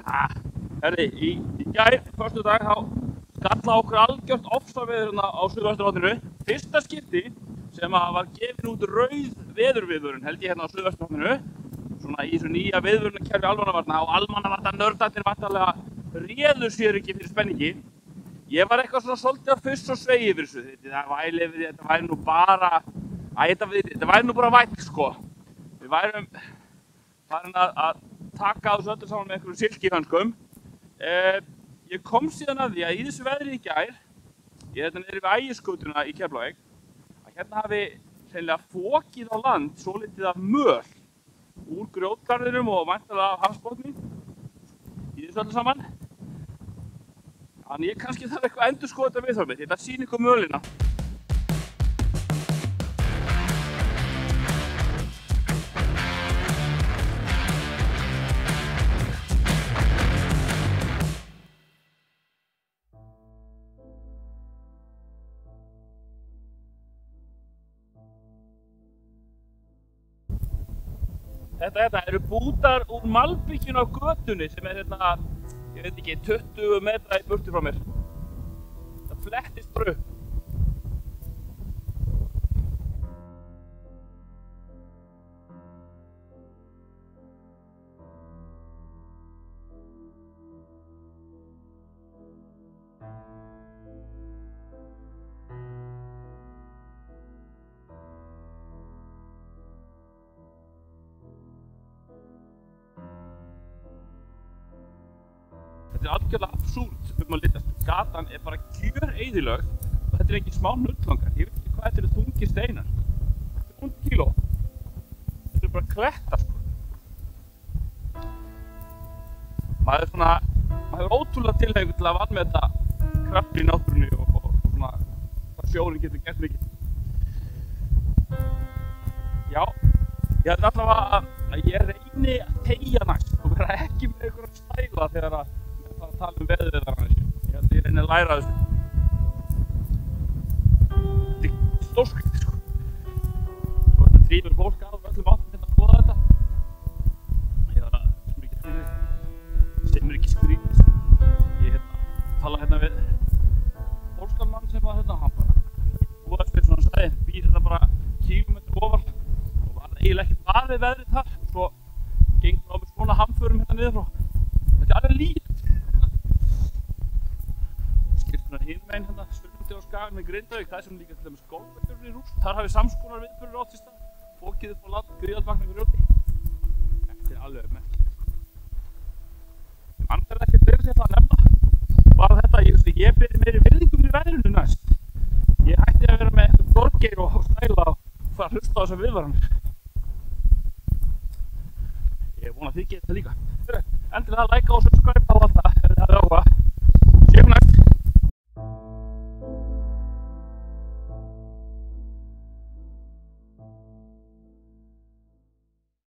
Herri, í gær, föstudag, þá skalla okkur algjört ofsaveður hérna á Suðvesturhorninu. Fyrsta skipti sem var gefin út rauð veðurviðvörun, held ég, hérna á Suðvesturhorninu. Svona í þessu nýja viðvörunarkerfi almannavarna, og almannavarnanördarnir vantarlega réðu sér ekki fyrir spenningi. Ég var eitthvað svona svolítið að fuss og svei yfir þessu. Þetta væri nú bara, þetta væri nú bara væll, sko. Við værum farin að taka á þessu öllu saman með einhverjum silkihönskum. Ég kom síðan að því að í þessu veðri í gær, ég hérna niðri við Ægisgötuna í Keflavík, að hérna hafi hreinlega fokið á land svolítið af möl úr grjótgarðinum og væntanlega af hafsbotni í þessu öllu saman. Þannig ég kannski þarf eitthvað að endurskoða þetta viðhorf mitt. Ég ætla að sýna ykkur mölina. Þetta eru bútar úr malbyggjunni á götunni sem hérna, ég veit ekki, 20 metra í burtu frá mér. Það flettist bara upp. Þetta er algjörlega absúrt um að litast. Gatan er bara gjöreyðilögð og þetta er ekki smá nuddlangar. Ég veit ekki hvað þetta eru þungir steinar. Þetta er 100 kíló. Þetta er bara klettar, sko. Maður hefur ótrúlega tilhneigingu til að vanmeta krafti í náttúrunni og svona hvað sjórinn getur gert mikið. Já, ég held allavega að ég reyni að teygja næst og vera ekki með einhverja stæla þegar að tala um veðurviðvaranir. Ég held að ég reyni að læra þessu. Þetta er stórskrítið, sko. Og þetta drífur fólk að öllum áttum hérna að skoða þetta. Ég var svo mikið skrítið. Sem er ekki skrítið, sko. Ég tala hérna við fólkskalmann sem var hérna, hann bara búðast við svona sagði, býr þetta bara kílómetri ofar og var eiginlega ekkert varið veðrið þar. Svo gengur á með svona hamförum hérna niður frá. Þetta er alveg lít. Hinmegin hérna, Sunnandi á Skaganum í Grindavík, það er sem líka til dæmis golfvöllurinn í rúst. Þar hafi samskonar viðburðir átt sér stað, fokið upp á land, gríðarvagn með grjóti. Þetta er alveg merkilegt, sko. Sem annars ekki fleiri sem ég ætla að nefna. Bara þetta, ég beri meiri virðingu fyrir veðrinu næst. Ég hætti að vera með eitthvað Þorgeir og stæla og fara að hlusta á þessar viðvaranir. Ég vona að þið getið það líka. Endilega like og subscribe á alltaf ef þið hafið áhuga.